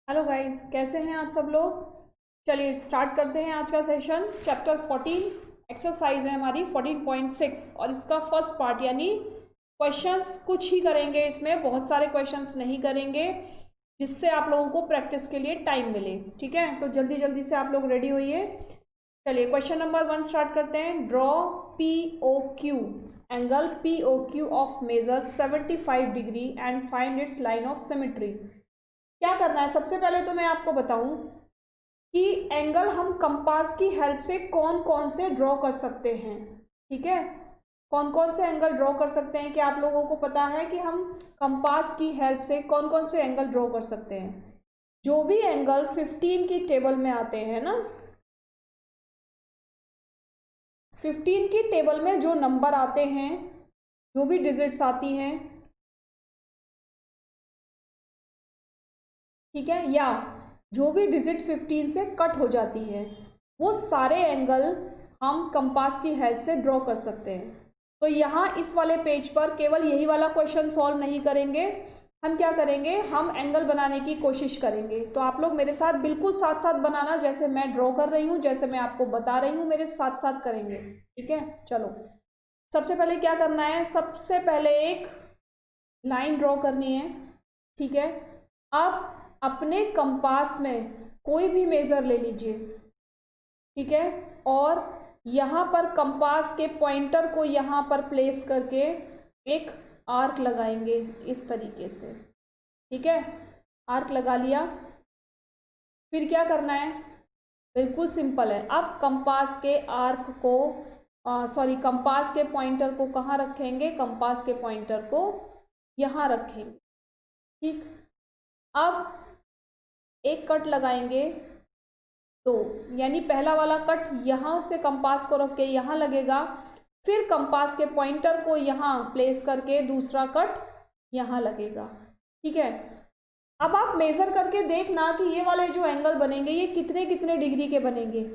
Hello guys, कैसे हैं आप सब लोग। चलिए स्टार्ट करते हैं आज का सेशन। चैप्टर 14 एक्सरसाइज है हमारी 14.6 और इसका फर्स्ट पार्ट यानी क्वेश्चंस कुछ ही करेंगे। इसमें बहुत सारे क्वेश्चंस नहीं करेंगे जिससे आप लोगों को प्रैक्टिस के लिए टाइम मिले। ठीक है, तो जल्दी जल्दी से आप लोग रेडी होइए। चलिए क्वेश्चन नंबर 1 स्टार्ट करते हैं। Draw P O Q angle P O Q of measure 75 degree and find its line of symmetry. क्या करना है, सबसे पहले तो मैं आपको बताऊं कि एंगल हम कंपास की हेल्प से कौन कौन से ड्रॉ कर सकते हैं। ठीक है, कौन कौन से एंगल ड्रॉ कर सकते हैं, क्या आप लोगों को पता है कि हम कंपास की हेल्प से कौन कौन से एंगल ड्रॉ कर सकते हैं। जो भी एंगल 15 की टेबल में आते हैं ना, 15 की टेबल में जो नंबर आते हैं, जो भी डिजिट्स आती हैं, ठीक है, या जो भी डिजिट 15 से कट हो जाती है, वो सारे एंगल हम कंपास की हेल्प से ड्रॉ कर सकते हैं। तो यहाँ इस वाले पेज पर केवल यही वाला क्वेश्चन सॉल्व नहीं करेंगे, हम क्या करेंगे, हम एंगल बनाने की कोशिश करेंगे। तो आप लोग मेरे साथ बिल्कुल साथ साथ बनाना, जैसे मैं ड्रॉ कर रही हूँ, जैसे मैं आपको बता रही हूँ, मेरे साथ साथ करेंगे। ठीक है, चलो सबसे पहले क्या करना है, सबसे पहले एक लाइन ड्रॉ करनी है। ठीक है, अब अपने कंपास में कोई भी मेजर ले लीजिए। ठीक है, और यहाँ पर कंपास के पॉइंटर को यहाँ पर प्लेस करके एक आर्क लगाएंगे इस तरीके से। ठीक है, आर्क लगा लिया। फिर क्या करना है, बिल्कुल सिंपल है। अब कंपास के आर्क को कंपास के पॉइंटर को कहाँ रखेंगे, कंपास के पॉइंटर को यहाँ रखेंगे। ठीक, अब एक कट लगाएंगे, तो यानी पहला वाला कट यहाँ से कंपास को रख के यहाँ लगेगा, फिर कंपास के पॉइंटर को यहाँ प्लेस करके दूसरा कट यहाँ लगेगा। ठीक है, अब आप मेजर करके देखना कि ये वाले जो एंगल बनेंगे ये कितने कितने डिग्री के बनेंगे।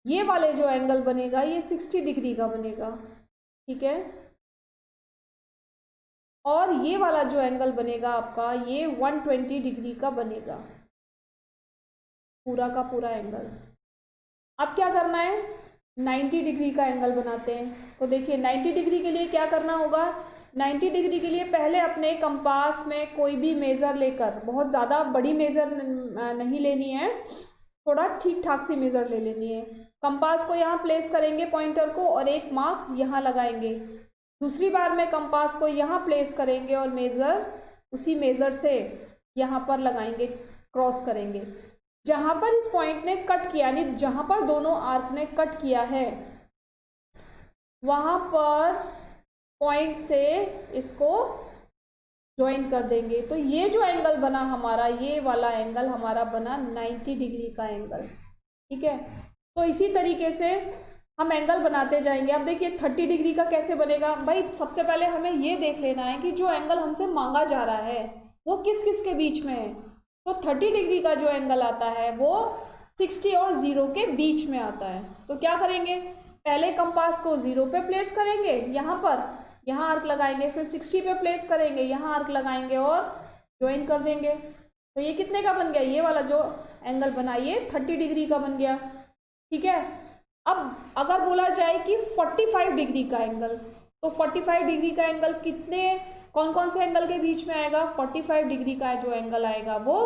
ये वाले जो एंगल बनेगा ये 60 डिग्री का बनेगा। ठीक है, और ये वाला जो एंगल बनेगा आपका ये 120 डिग्री का बनेगा, पूरा का पूरा एंगल। अब क्या करना है, 90 डिग्री का एंगल बनाते हैं। तो देखिए 90 डिग्री के लिए क्या करना होगा, 90 डिग्री के लिए पहले अपने कंपास में कोई भी मेज़र लेकर, बहुत ज़्यादा बड़ी मेज़र नहीं लेनी है, थोड़ा ठीक ठाक सी मेज़र ले लेनी है। कंपास को यहाँ प्लेस करेंगे पॉइंटर को, और एक मार्क यहाँ लगाएंगे। दूसरी बार में कंपास को यहाँ प्लेस करेंगे और मेज़र उसी मेज़र से यहाँ पर लगाएंगे, क्रॉस करेंगे। जहां पर इस पॉइंट ने कट किया, यानी जहां पर दोनों आर्क ने कट किया है, वहां पर पॉइंट से इसको ज्वाइन कर देंगे। तो ये जो एंगल बना हमारा, ये वाला एंगल हमारा बना 90 डिग्री का एंगल। ठीक है, तो इसी तरीके से हम एंगल बनाते जाएंगे। अब देखिए 30 डिग्री का कैसे बनेगा भाई, सबसे पहले हमें ये देख लेना है कि जो एंगल हमसे मांगा जा रहा है वो किस किस के बीच में है। तो 30 डिग्री का जो एंगल आता है वो 60 और 0 के बीच में आता है। तो क्या करेंगे, पहले कंपास को 0 पे प्लेस करेंगे, यहाँ पर यहाँ आर्क लगाएंगे, फिर 60 पे प्लेस करेंगे, यहाँ आर्क लगाएंगे और ज्वाइन कर देंगे। तो ये कितने का बन गया, ये वाला जो एंगल बना ये 30 डिग्री का बन गया। ठीक है, अब अगर बोला जाए कि 45 डिग्री का एंगल, तो 45 डिग्री का एंगल कितने, कौन कौन से एंगल के बीच में आएगा, 45 डिग्री का जो एंगल आएगा वो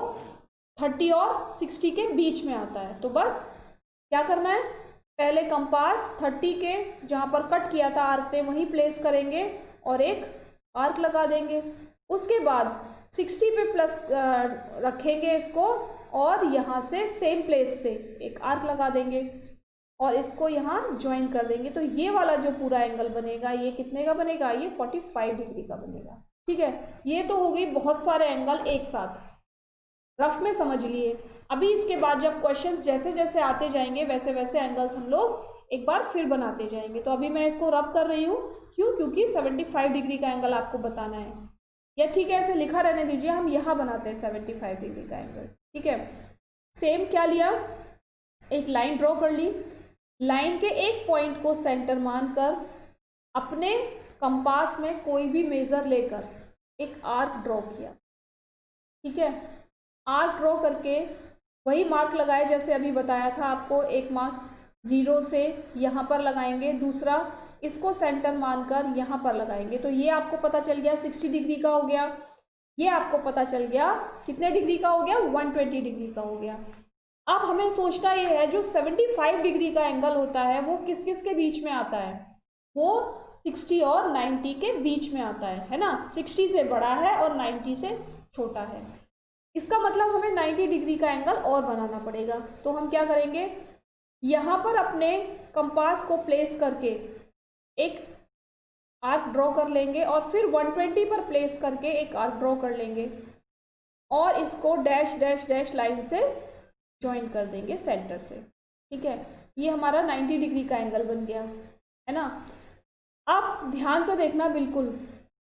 30 और 60 के बीच में आता है। तो बस क्या करना है, पहले कंपास 30 के जहाँ पर कट किया था आर्क ने वहीं प्लेस करेंगे और एक आर्क लगा देंगे। उसके बाद 60 पे प्लस रखेंगे इसको, और यहाँ से सेम प्लेस से एक आर्क लगा देंगे और इसको यहाँ ज्वाइन कर देंगे। तो ये वाला जो पूरा एंगल बनेगा ये कितने का बनेगा, ये 45 डिग्री का बनेगा। ठीक है, ये तो हो गई बहुत सारे एंगल एक साथ, रफ में समझ लिए। अभी इसके बाद जब क्वेश्चंस जैसे जैसे आते जाएंगे वैसे वैसे एंगल्स हम लोग एक बार फिर बनाते जाएंगे। तो अभी मैं इसको रब कर रही हूँ, क्यों, क्योंकि 75 डिग्री का एंगल आपको बताना है। या ठीक है, ऐसे लिखा रहने दीजिए, हम यहाँ बनाते हैं 75 डिग्री का एंगल। ठीक है, सेम क्या लिया, एक लाइन ड्रॉ कर ली, लाइन के एक पॉइंट को सेंटर मानकर अपने कंपास में कोई भी मेजर लेकर एक आर्क ड्रॉ किया। ठीक है, आर्क ड्रॉ करके वही मार्क लगाए जैसे अभी बताया था आपको, एक मार्क 0 से यहाँ पर लगाएंगे, दूसरा इसको सेंटर मानकर यहाँ पर लगाएंगे। तो ये आपको पता चल गया 60 डिग्री का हो गया। ये आपको पता चल गया कितने डिग्री का हो गया, 120 डिग्री का हो गया। अब हमें सोचना ये है जो 75 डिग्री का एंगल होता है वो किस किस के बीच में आता है, वो 60 और 90 के बीच में आता है ना। 60 से बड़ा है और 90 से छोटा है। इसका मतलब हमें 90 डिग्री का एंगल और बनाना पड़ेगा। तो हम क्या करेंगे, यहाँ पर अपने कंपास को प्लेस करके एक आर्क ड्रॉ कर लेंगे और फिर 120 पर प्लेस करके एक आर्क ड्रॉ कर लेंगे और इसको डैश डैश डैश लाइन से ज्वाइन कर देंगे सेंटर से। ठीक है, ये हमारा 90 डिग्री का एंगल बन गया है ना। अब ध्यान से देखना, बिल्कुल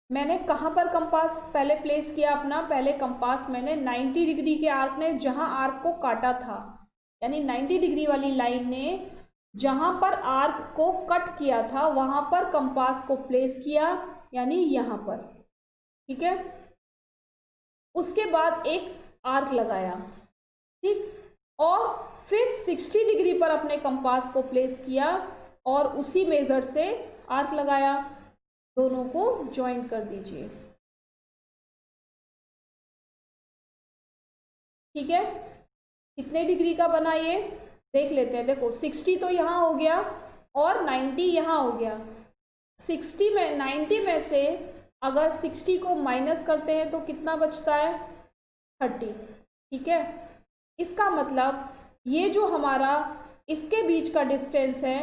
मैंने कहाँ पर कंपास पहले प्लेस किया अपना, पहले कंपास मैंने 90 डिग्री के आर्क ने जहाँ आर्क को काटा था, यानी 90 डिग्री वाली लाइन ने जहाँ पर आर्क को कट किया था वहाँ पर कंपास को प्लेस किया, यानी यहाँ पर। ठीक है, उसके बाद एक आर्क लगाया, ठीक, और फिर 60 डिग्री पर अपने कंपास को प्लेस किया और उसी मेजर से आर्क लगाया। दोनों को ज्वाइन कर दीजिए। ठीक है, कितने डिग्री का बना ये देख लेते हैं। देखो 60 तो यहाँ हो गया और 90 यहाँ हो गया। 60 में 90 में से अगर 60 को माइनस करते हैं तो कितना बचता है, 30। ठीक है, इसका मतलब ये जो हमारा इसके बीच का डिस्टेंस है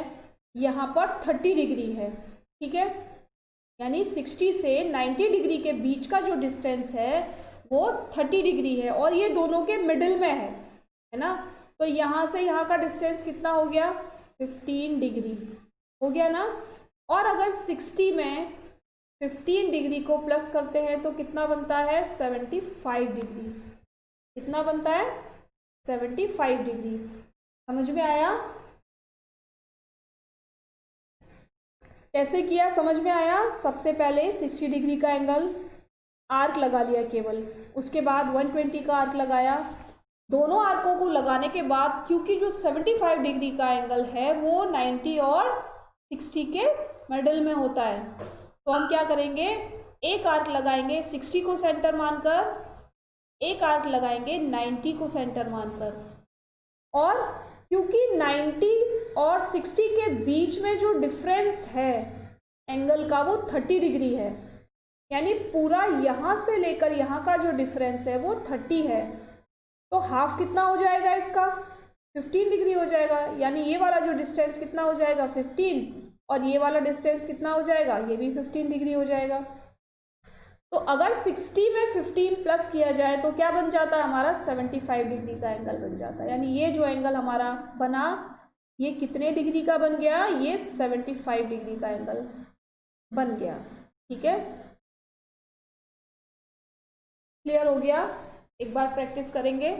यहाँ पर 30 डिग्री है। ठीक है, यानी 60 से 90 डिग्री के बीच का जो डिस्टेंस है वो 30 डिग्री है और ये दोनों के मिडिल में है ना। तो यहाँ से यहाँ का डिस्टेंस कितना हो गया, 15 डिग्री हो गया ना। और अगर 60 में 15 डिग्री को प्लस करते हैं तो कितना बनता है, 75 डिग्री। कितना बनता है, 75 डिग्री। समझ में आया कैसे किया, समझ में आया। सबसे पहले 60 डिग्री का एंगल आर्क लगा लिया केवल, उसके बाद 120 का आर्क लगाया। दोनों आर्कों को लगाने के बाद क्योंकि जो 75 डिग्री का एंगल है वो 90 और 60 के मिडिल में होता है, तो हम क्या करेंगे, एक आर्क लगाएंगे 60 को सेंटर मानकर, एक आर्क लगाएंगे 90 को सेंटर मानकर। और क्योंकि 90 और 60 के बीच में जो डिफरेंस है एंगल का वो 30 डिग्री है, यानी पूरा यहाँ से लेकर यहाँ का जो डिफरेंस है वो 30 है, तो हाफ कितना हो जाएगा इसका, 15 डिग्री हो जाएगा। यानी ये वाला जो डिस्टेंस कितना हो जाएगा, 15, और ये वाला डिस्टेंस कितना हो जाएगा, ये भी 15 डिग्री हो जाएगा। तो अगर 60 में 15 प्लस किया जाए तो क्या बन जाता है हमारा, 75 डिग्री का एंगल बन जाता है। यानी ये जो एंगल हमारा बना ये कितने डिग्री का बन गया, ये 75 डिग्री का एंगल बन गया। ठीक है, क्लियर हो गया। एक बार प्रैक्टिस करेंगे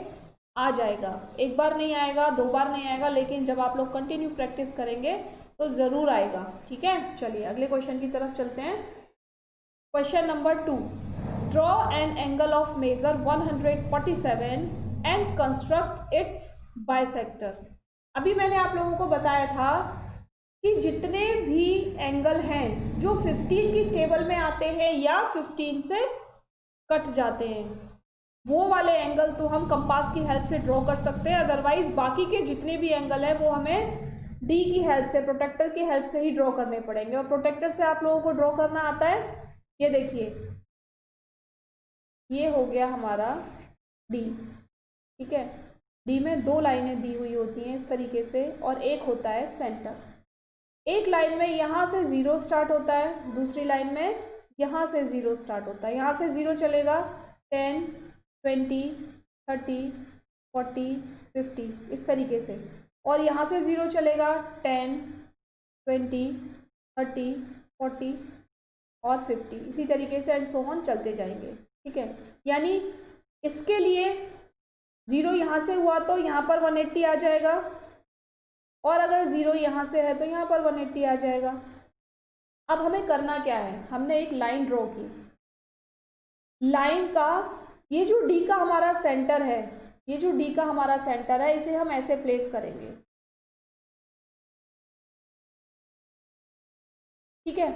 आ जाएगा, एक बार नहीं आएगा, दो बार नहीं आएगा, लेकिन जब आप लोग कंटिन्यू प्रैक्टिस करेंगे तो ज़रूर आएगा। ठीक है, चलिए अगले क्वेश्चन की तरफ चलते हैं। Question number 2, draw an angle of measure 147 and construct its bisector. अभी मैंने आप लोगों को बताया था कि जितने भी एंगल हैं जो 15 की टेबल में आते हैं या 15 से कट जाते हैं, वो वाले एंगल तो हम कंपास की हेल्प से ड्रॉ कर सकते हैं। अदरवाइज बाकी के जितने भी एंगल हैं वो हमें डी की हेल्प से, प्रोटेक्टर की हेल्प से ही ड्रॉ करने पड़ेंगे। और प्रोटेक्टर से आप लोगों को ड्रॉ करना आता है, ये देखिए ये हो गया हमारा डी। ठीक है, डी में दो लाइनें दी हुई होती हैं इस तरीके से और एक होता है सेंटर। एक लाइन में यहाँ से 0 स्टार्ट होता है, दूसरी लाइन में यहाँ से 0 स्टार्ट होता है। यहाँ से 0 चलेगा 10, 20, 30, 40, 50 इस तरीके से, और यहाँ से 0 चलेगा 10, 20, 30, 40 और 50 इसी तरीके से एंड सो ऑन चलते जाएंगे। ठीक है, यानी इसके लिए 0 यहाँ से हुआ तो यहाँ पर 180 आ जाएगा, और अगर 0 यहाँ से है तो यहाँ पर 180 आ जाएगा। अब हमें करना क्या है, हमने एक लाइन ड्रॉ की, लाइन का ये जो डी का हमारा सेंटर है, ये जो डी का हमारा सेंटर है, इसे हम ऐसे प्लेस करेंगे, ठीक है,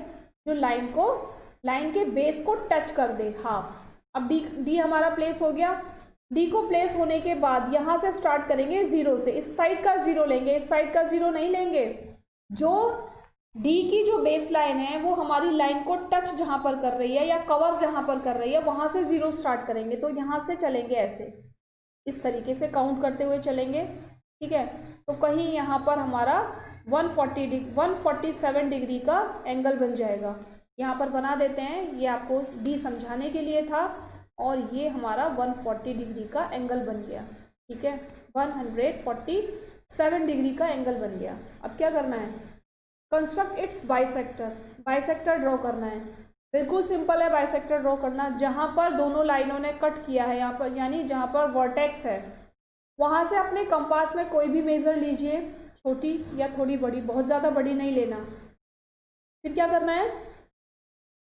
जो लाइन के बेस को टच कर दे हाफ। अब डी हमारा प्लेस हो गया। डी को प्लेस होने के बाद यहाँ से स्टार्ट करेंगे जीरो से, इस साइड का जीरो लेंगे, इस साइड का जीरो नहीं लेंगे। जो डी की जो बेस लाइन है वो हमारी लाइन को टच जहाँ पर कर रही है या कवर जहाँ पर कर रही है, वहाँ से जीरो स्टार्ट करेंगे। तो यहाँ से चलेंगे ऐसे, इस तरीके से काउंट करते हुए चलेंगे, ठीक है। तो कहीं यहाँ पर हमारा 147 डिग्री का एंगल बन जाएगा। यहाँ पर बना देते हैं, ये आपको डी समझाने के लिए था। और ये हमारा 140 डिग्री का एंगल बन गया, ठीक है, 147 डिग्री का एंगल बन गया। अब क्या करना है, construct its bisector, bisector draw करना है। बिल्कुल सिंपल है बाइसेक्टर ड्रॉ करना। जहाँ पर दोनों लाइनों ने कट किया है, यहाँ पर यानी जहाँ पर वर्टेक्स है, वहाँ से अपने कंपास में कोई भी मेजर लीजिए, छोटी या थोड़ी बड़ी, बहुत ज़्यादा बड़ी नहीं लेना। फिर क्या करना है,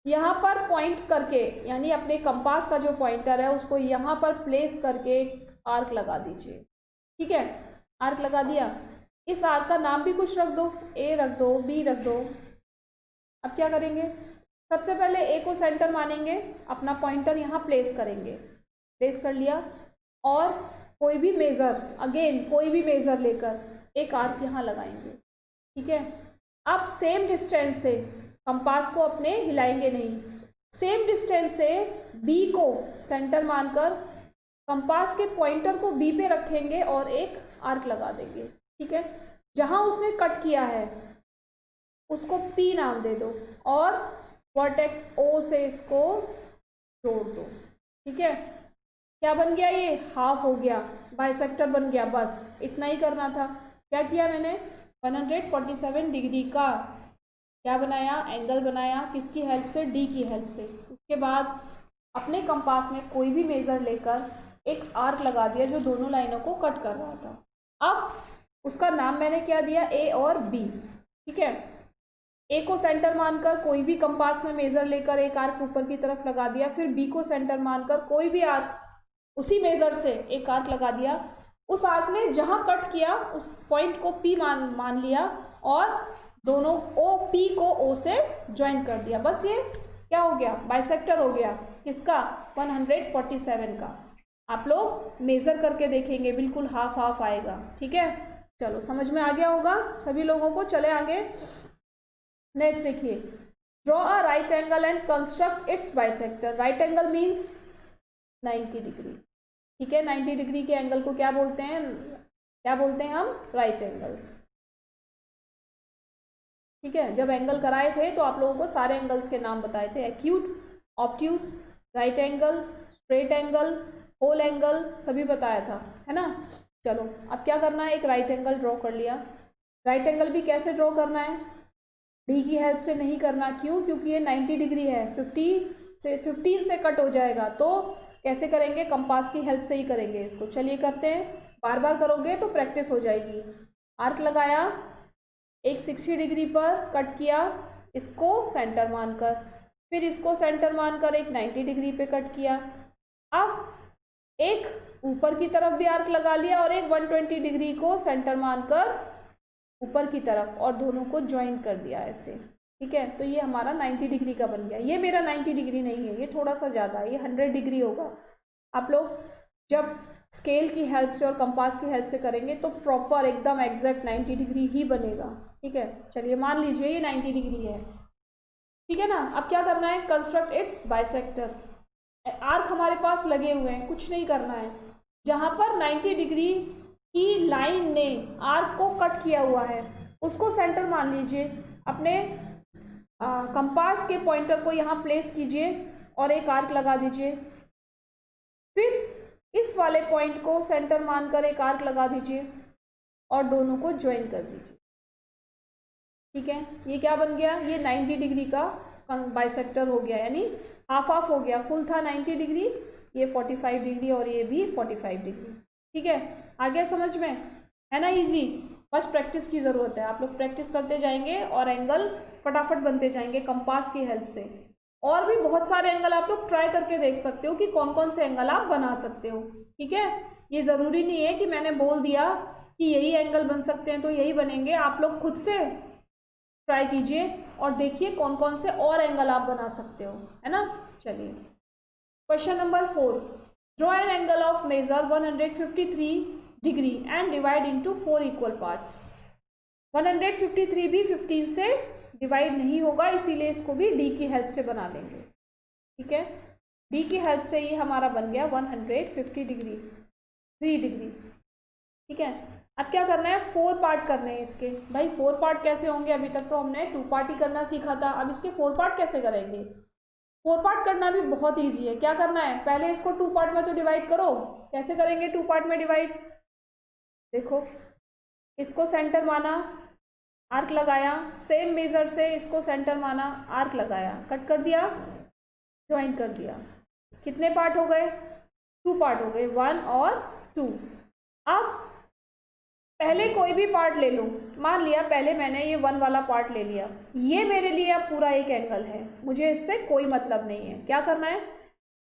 यहाँ पर पॉइंट करके, यानी अपने कंपास का जो पॉइंटर है उसको यहाँ पर प्लेस करके एक आर्क लगा दीजिए, ठीक है। आर्क लगा दिया, इस आर्क का नाम भी कुछ रख दो, ए रख दो, बी रख दो। अब क्या करेंगे, सबसे पहले ए को सेंटर मानेंगे, अपना पॉइंटर यहाँ प्लेस करेंगे, प्लेस कर लिया, और कोई भी मेज़र, अगेन कोई भी मेज़र लेकर एक आर्क यहाँ लगाएंगे, ठीक है। अब सेम डिस्टेंस से, कंपास को अपने हिलाएंगे नहीं, सेम डिस्टेंस से बी को सेंटर मानकर कंपास के पॉइंटर को बी पे रखेंगे और एक आर्क लगा देंगे, ठीक है। जहाँ उसने कट किया है उसको पी नाम दे दो और वर्टेक्स ओ से इसको जोड़ दो, ठीक है। क्या बन गया, ये हाफ हो गया, बाइसेक्टर बन गया। बस इतना ही करना था। क्या किया मैंने, 147 डिग्री का क्या बनाया, एंगल बनाया, किसकी हेल्प से, डी की हेल्प से। उसके बाद अपने कंपास में कोई भी मेज़र लेकर एक आर्क लगा दिया जो दोनों लाइनों को कट कर रहा था। अब उसका नाम मैंने क्या दिया, ए और बी, ठीक है। ए को सेंटर मानकर कोई भी कंपास में मेज़र लेकर एक आर्क ऊपर की तरफ लगा दिया, फिर बी को सेंटर मानकर कोई भी आर्क उसी मेज़र से एक आर्क लगा दिया। उस आर्क ने जहाँ कट किया उस पॉइंट को पी मान लिया और दोनों ओ पी को ओ से ज्वाइन कर दिया। बस ये क्या हो गया, बाइसेक्टर हो गया। किसका, 147 का। आप लोग मेज़र करके देखेंगे, बिल्कुल हाफ हाफ आएगा, ठीक है। चलो समझ में आ गया होगा सभी लोगों को। चले आगे, नेक्स्ट देखिए, draw a right angle and construct its bisector. Right angle means 90 degree, ठीक है। 90 डिग्री के एंगल को क्या बोलते हैं, क्या बोलते हैं हम, राइट एंगल, ठीक है। जब एंगल कराए थे तो आप लोगों को सारे एंगल्स के नाम बताए थे, acute, obtuse, right angle, straight angle, whole angle, सभी बताया था, है ना। चलो अब क्या करना है, एक राइट एंगल ड्रॉ कर लिया। राइट एंगल भी कैसे ड्रॉ करना है, डी की हेल्प से नहीं करना। क्यों, क्योंकि ये 90 डिग्री है, 15 से कट हो जाएगा। तो कैसे करेंगे, कंपास की हेल्प से ही करेंगे इसको। चलिए करते हैं, बार बार करोगे तो प्रैक्टिस हो जाएगी। आर्क लगाया, एक 60 डिग्री पर कट किया, इसको सेंटर मानकर, फिर इसको सेंटर मानकर एक 90 डिग्री पे कट किया। अब एक ऊपर की तरफ भी आर्क लगा लिया और एक 120 डिग्री को सेंटर मानकर ऊपर की तरफ, और दोनों को ज्वाइन कर दिया ऐसे, ठीक है। तो ये हमारा 90 डिग्री का बन गया। ये मेरा 90 डिग्री नहीं है, ये थोड़ा सा ज़्यादा है, ये 100 डिग्री होगा। आप लोग जब स्केल की हेल्प से और कंपास की हेल्प से करेंगे तो प्रॉपर एकदम एग्जैक्ट 90 डिग्री ही बनेगा, ठीक है। चलिए मान लीजिए ये 90 डिग्री है, ठीक है ना। अब क्या करना है, कंस्ट्रक्ट इट्स बाइसेक्टर। आर्क हमारे पास लगे हुए हैं, कुछ नहीं करना है। जहाँ पर 90 डिग्री की लाइन ने आर्क को कट किया हुआ है उसको सेंटर मान लीजिए, अपने कंपास के पॉइंटर को यहाँ प्लेस कीजिए और एक आर्क लगा दीजिए। फिर इस वाले पॉइंट को सेंटर मानकर एक आर्क लगा दीजिए और दोनों को ज्वाइन कर दीजिए, ठीक है। ये क्या बन गया, ये 90 डिग्री का बाइसेक्टर हो गया, यानी हाफ हाफ हो गया। फुल था 90 डिग्री, ये 45 डिग्री और ये भी 45 डिग्री, ठीक है। आ गया समझ में, है ना, इजी। बस प्रैक्टिस की ज़रूरत है, आप लोग प्रैक्टिस करते जाएंगे और एंगल फटाफट बनते जाएंगे कंपास की हेल्प से। और भी बहुत सारे एंगल आप लोग ट्राई करके देख सकते हो कि कौन कौन से एंगल आप बना सकते हो। ठीक है, ये ज़रूरी नहीं है कि मैंने बोल दिया कि यही एंगल बन सकते हैं तो यही बनेंगे। आप लोग खुद से ट्राई कीजिए और देखिए कौन कौन से और एंगल आप बना सकते हो, है ना। चलिए question number 4, draw an angle of measure 153 degree and divide into 4 equal parts. 153 भी 15 से डिवाइड नहीं होगा, इसीलिए इसको भी डी की हेल्प से बना लेंगे। ठीक है, डी की हेल्प से ये हमारा बन गया 150 डिग्री 3 डिग्री। ठीक है, अब क्या करना है, 4 पार्ट करने हैं इसके। भाई 4 पार्ट कैसे होंगे, अभी तक तो हमने 2 पार्ट ही करना सीखा था, अब इसके 4 पार्ट कैसे करेंगे। 4 पार्ट करना भी बहुत ईजी है। क्या करना है, पहले इसको 2 पार्ट में तो डिवाइड करो। कैसे करेंगे 2 पार्ट में डिवाइड, देखो इसको सेंटर माना, आर्क लगाया, सेम मेजर से इसको सेंटर माना, आर्क लगाया, कट कर दिया, ज्वाइन कर दिया। कितने पार्ट हो गए, 2 पार्ट हो गए, 1 और 2। अब पहले कोई भी पार्ट ले लो, मान लिया पहले मैंने ये 1 वाला पार्ट ले लिया, ये मेरे लिए अब पूरा एक एंगल है, मुझे इससे कोई मतलब नहीं है। क्या करना है,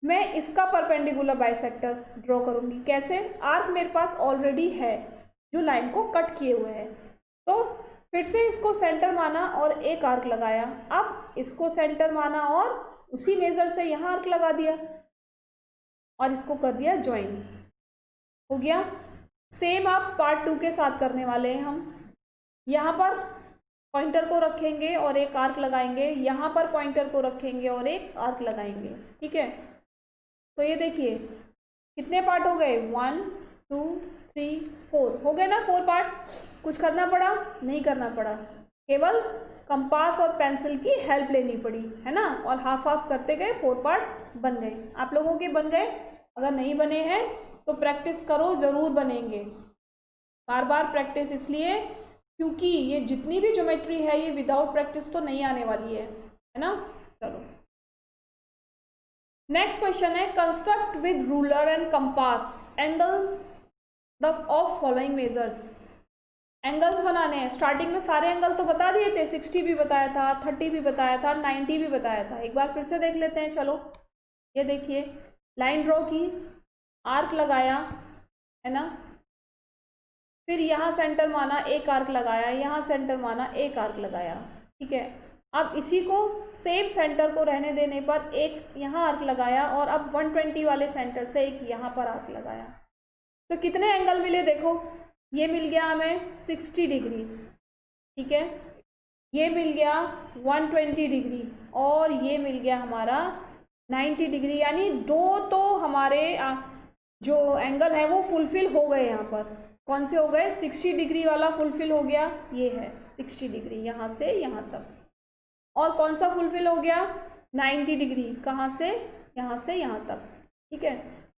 मैं इसका परपेंडिकुलर बाइसेक्टर ड्रॉ करूँगी। कैसे, आर्क मेरे पास ऑलरेडी है जो लाइन को कट किए हुए है, तो फिर से इसको सेंटर माना और एक आर्क लगाया। अब इसको सेंटर माना और उसी मेजर से यहाँ आर्क लगा दिया और इसको कर दिया ज्वाइन, हो गया। सेम आप पार्ट 2 के साथ करने वाले हैं हम। यहाँ पर पॉइंटर को रखेंगे और एक आर्क लगाएंगे, यहाँ पर पॉइंटर को रखेंगे और एक आर्क लगाएंगे। ठीक है, तो ये देखिए कितने पार्ट हो गए, 1 2 3 4 हो गए ना 4 पार्ट। कुछ करना पड़ा, नहीं करना पड़ा, केवल कंपास और पेंसिल की हेल्प लेनी पड़ी, है ना, और हाफ हाफ करते गए 4 पार्ट बन गए। आप लोगों के बन गए, अगर नहीं बने हैं तो प्रैक्टिस करो, ज़रूर बनेंगे। बार बार प्रैक्टिस इसलिए क्योंकि ये जितनी भी ज्योमेट्री है ये विदाउट प्रैक्टिस तो नहीं आने वाली है ना। चलो नेक्स्ट क्वेश्चन है, construct with ruler and compass angle the of following measures. Angles बनाने हैं। स्टार्टिंग में सारे एंगल तो बता दिए थे, 60 भी बताया था, 30 भी बताया था, 90 भी बताया था। एक बार फिर से देख लेते हैं। चलो ये देखिए, लाइन ड्रॉ की, आर्क लगाया, है ना, फिर यहाँ सेंटर माना, एक आर्क लगाया, यहाँ सेंटर माना, एक आर्क लगाया। ठीक है, अब इसी को सेम सेंटर को रहने देने पर एक यहाँ आर्क लगाया और अब 120 वाले सेंटर से एक यहाँ पर आर्क लगाया। तो कितने एंगल मिले, देखो ये मिल गया हमें 60 डिग्री, ठीक है, ये मिल गया 120 डिग्री और ये मिल गया हमारा 90 डिग्री। यानी 2 तो हमारे जो एंगल है वो फुलफिल हो गए। यहाँ पर कौन से हो गए, 60 डिग्री वाला फुलफिल हो गया, ये है 60 डिग्री यहाँ से यहाँ तक। और कौन सा फुलफिल हो गया, 90 डिग्री, कहाँ से यहाँ तक। ठीक है,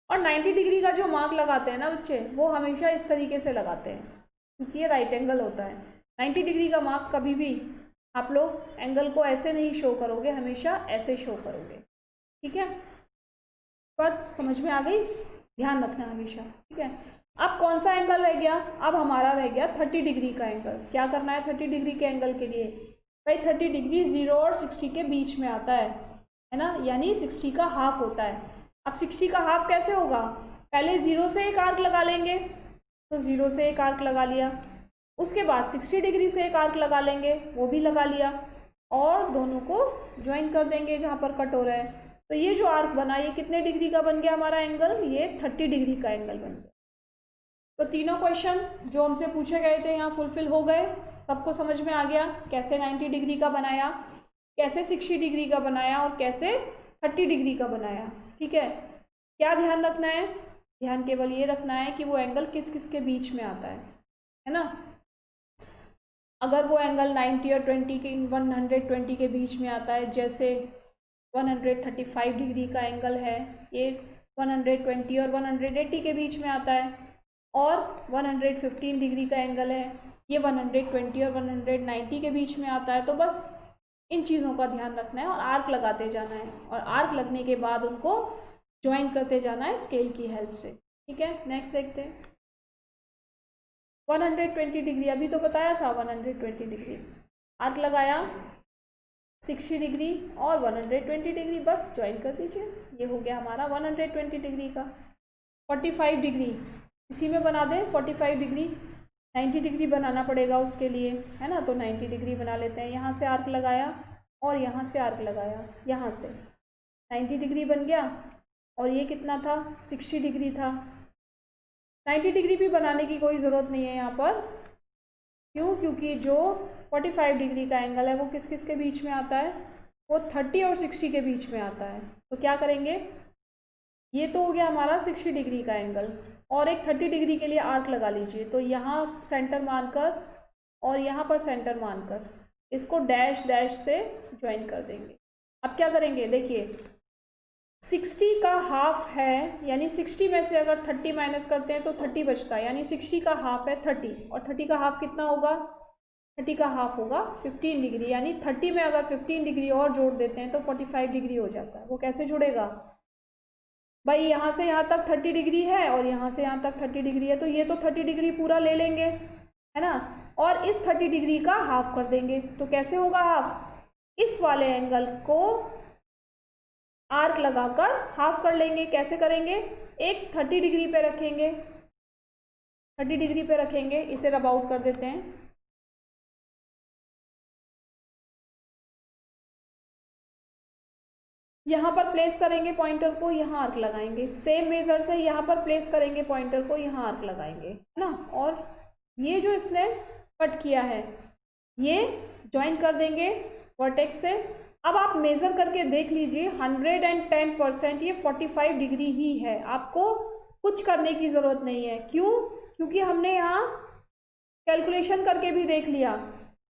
और 90 डिग्री का जो मार्क लगाते हैं ना बच्चे, वो हमेशा इस तरीके से लगाते हैं क्योंकि ये राइट एंगल होता है। 90 डिग्री का मार्क कभी भी आप लोग एंगल को ऐसे नहीं शो करोगे, हमेशा ऐसे शो करोगे। ठीक है, बात समझ में आ गई, ध्यान रखना हमेशा। ठीक है, अब कौन सा एंगल रह गया, अब हमारा रह गया 30 डिग्री का एंगल। क्या करना है 30 डिग्री के एंगल के लिए, भाई 30 डिग्री 0 और 60 के बीच में आता है ना, यानी 60 का हाफ होता है। अब 60 का हाफ कैसे होगा, पहले 0 से एक आर्क लगा लेंगे, तो 0 से एक आर्क लगा लिया, उसके बाद 60 डिग्री से एक आर्क लगा लेंगे, वो भी लगा लिया, और दोनों को ज्वाइन कर देंगे जहाँ पर कट हो रहा है। तो ये जो आर्क बना ये कितने डिग्री का बन गया हमारा एंगल, ये 30 डिग्री का एंगल बन गया। तो तीनों क्वेश्चन जो हमसे पूछे गए थे यहाँ फुलफिल हो गए, सबको समझ में आ गया कैसे 90 डिग्री का बनाया, कैसे 60 डिग्री का बनाया और कैसे 30 डिग्री का बनाया। ठीक है, क्या ध्यान रखना है, ध्यान केवल ये रखना है कि वो एंगल किस किस के बीच में आता है ना। अगर वो एंगल 90 और 20 के 120 के बीच में आता है, जैसे 135 डिग्री का एंगल है, ये 120 और 180 के बीच में आता है, और 115 डिग्री का एंगल है, ये 120 और 190 के बीच में आता है। तो बस इन चीज़ों का ध्यान रखना है और आर्क लगाते जाना है, और आर्क लगने के बाद उनको ज्वाइन करते जाना है स्केल की हेल्प से। ठीक है, नेक्स्ट देखते हैं। 120 डिग्री अभी तो बताया था, 120 डिग्री आर्क लगाया, 60 डिग्री और 120 डिग्री, बस ज्वाइन कर दीजिए। ये हो गया हमारा 120 डिग्री का। 45 डिग्री इसी में बना दें, 45 डिग्री। 90 डिग्री बनाना पड़ेगा उसके लिए, है ना, तो 90 डिग्री बना लेते हैं। यहाँ से आर्क लगाया और यहाँ से आर्क लगाया, यहाँ से 90 डिग्री बन गया। और ये कितना था, 60 डिग्री था। 90 डिग्री भी बनाने की कोई ज़रूरत नहीं है यहाँ पर, क्यों, क्योंकि जो 45 डिग्री का एंगल है वो किस किस के बीच में आता है, वो 30 और 60 के बीच में आता है। तो क्या करेंगे, ये तो हो गया हमारा 60 डिग्री का एंगल, और एक 30 डिग्री के लिए आर्क लगा लीजिए। तो यहाँ सेंटर मानकर और यहाँ पर सेंटर मानकर इसको डैश डैश से ज्वाइन कर देंगे। अब क्या करेंगे, देखिए 60 का हाफ है, यानी 60 में से अगर 30 माइनस करते हैं तो 30 बचता है, यानी 60 का हाफ है 30, और 30 का हाफ कितना होगा, 30 का हाफ होगा 15 डिग्री, यानी 30 में अगर 15 डिग्री और जोड़ देते हैं तो 45 डिग्री हो जाता है। वो कैसे जुड़ेगा भाई, यहाँ से यहाँ तक 30 डिग्री है और यहाँ से यहाँ तक 30 डिग्री है, तो ये तो 30 डिग्री पूरा ले लेंगे, है ना, और इस 30 डिग्री का हाफ कर देंगे। तो कैसे होगा हाफ, इस वाले एंगल को आर्क लगाकर हाफ कर लेंगे। कैसे करेंगे, एक 30 डिग्री पे रखेंगे, 30 डिग्री पे रखेंगे, इसे रब आउट कर देते हैं। यहाँ पर प्लेस करेंगे पॉइंटर को, यहाँ आर्क लगाएंगे। सेम मेजर से यहाँ पर प्लेस करेंगे पॉइंटर को, यहाँ आर्क लगाएंगे, है ना। और ये जो इसने कट किया है ये ज्वाइन कर देंगे वर्टेक्स से। अब आप मेज़र करके देख लीजिए, 110% ये 45 डिग्री ही है, आपको कुछ करने की ज़रूरत नहीं है। क्यों, क्योंकि हमने यहाँ कैलकुलेशन करके भी देख लिया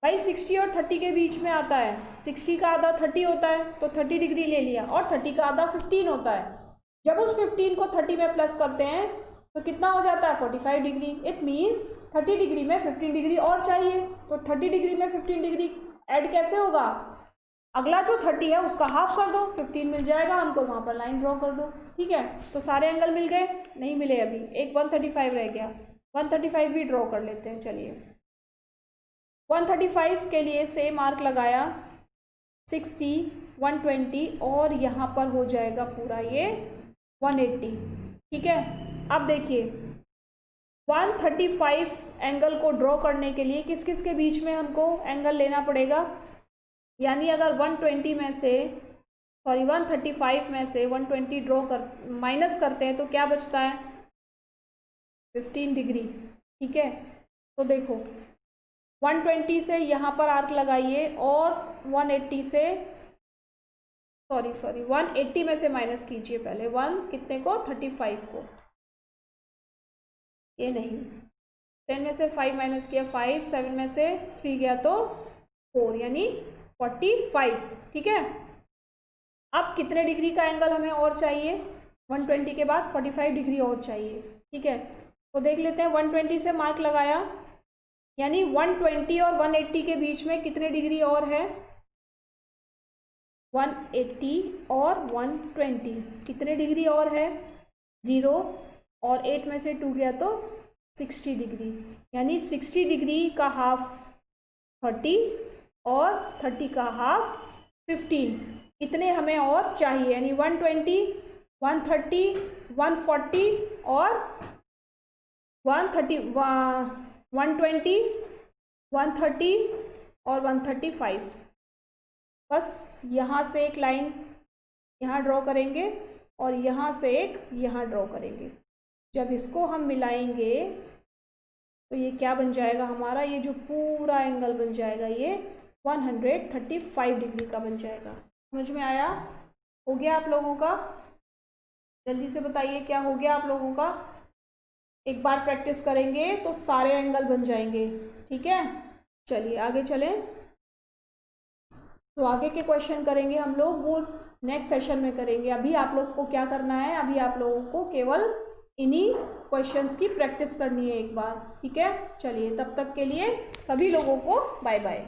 भाई, 60 और 30 के बीच में आता है। 60 का आधा 30 होता है, तो 30 डिग्री ले लिया, और 30 का आधा 15 होता है। जब उस 15 को 30 में प्लस करते हैं तो कितना हो जाता है, 45 डिग्री। इट मीन्स 30 डिग्री में 15 डिग्री और चाहिए, तो 30 डिग्री में 15 डिग्री ऐड कैसे होगा, अगला जो 30 है उसका हाफ कर दो, 15 मिल जाएगा हमको, वहाँ पर लाइन ड्रॉ कर दो। ठीक है, तो सारे एंगल मिल गए, नहीं मिले अभी, एक 135 रह गया, 135 भी ड्रॉ कर लेते हैं। चलिए 135 के लिए सेम आर्क लगाया, 60, 120 और यहाँ पर हो जाएगा पूरा ये 180। ठीक है, अब देखिए 135 एंगल को ड्रॉ करने के लिए किस किस के बीच में हमको एंगल लेना पड़ेगा, यानी अगर 135 में से 120 ड्रॉ कर माइनस करते हैं तो क्या बचता है, 15 डिग्री। ठीक है, तो देखो 120 से यहाँ पर आर्क लगाइए और 180 में से माइनस कीजिए पहले, 1 कितने को, 35 को, ये नहीं, 10 में से 5 माइनस किया 5, 7 में से 3 गया तो 4, यानी 45। ठीक है, अब कितने डिग्री का एंगल हमें और चाहिए, 120 के बाद 45 डिग्री और चाहिए। ठीक है, तो देख लेते हैं, 120 से मार्क लगाया, यानी 120 और 180 के बीच में कितने डिग्री और है, 180 और 120 कितने डिग्री और है, 0, और 8 में से 2 गया तो 60 डिग्री, यानी 60 डिग्री का हाफ 30 और 30 का हाफ 15, इतने हमें और चाहिए, यानी 120, 130, 140 और 120, 130 और 135। बस यहाँ से एक लाइन यहाँ ड्रॉ करेंगे और यहाँ से एक यहाँ ड्रॉ करेंगे। जब इसको हम मिलाएंगे तो ये क्या बन जाएगा हमारा, ये जो पूरा एंगल बन जाएगा ये 135 डिग्री का बन जाएगा। समझ में आया, हो गया आप लोगों का, जल्दी से बताइए क्या हो गया आप लोगों का। एक बार प्रैक्टिस करेंगे तो सारे एंगल बन जाएंगे। ठीक है, चलिए आगे चलें। तो आगे के क्वेश्चन करेंगे हम लोग, वो नेक्स्ट सेशन में करेंगे। अभी आप लोग को क्या करना है, अभी आप लोगों को केवल इन्हीं क्वेश्चंस की प्रैक्टिस करनी है एक बार। ठीक है, चलिए तब तक के लिए सभी लोगों को बाय बाय।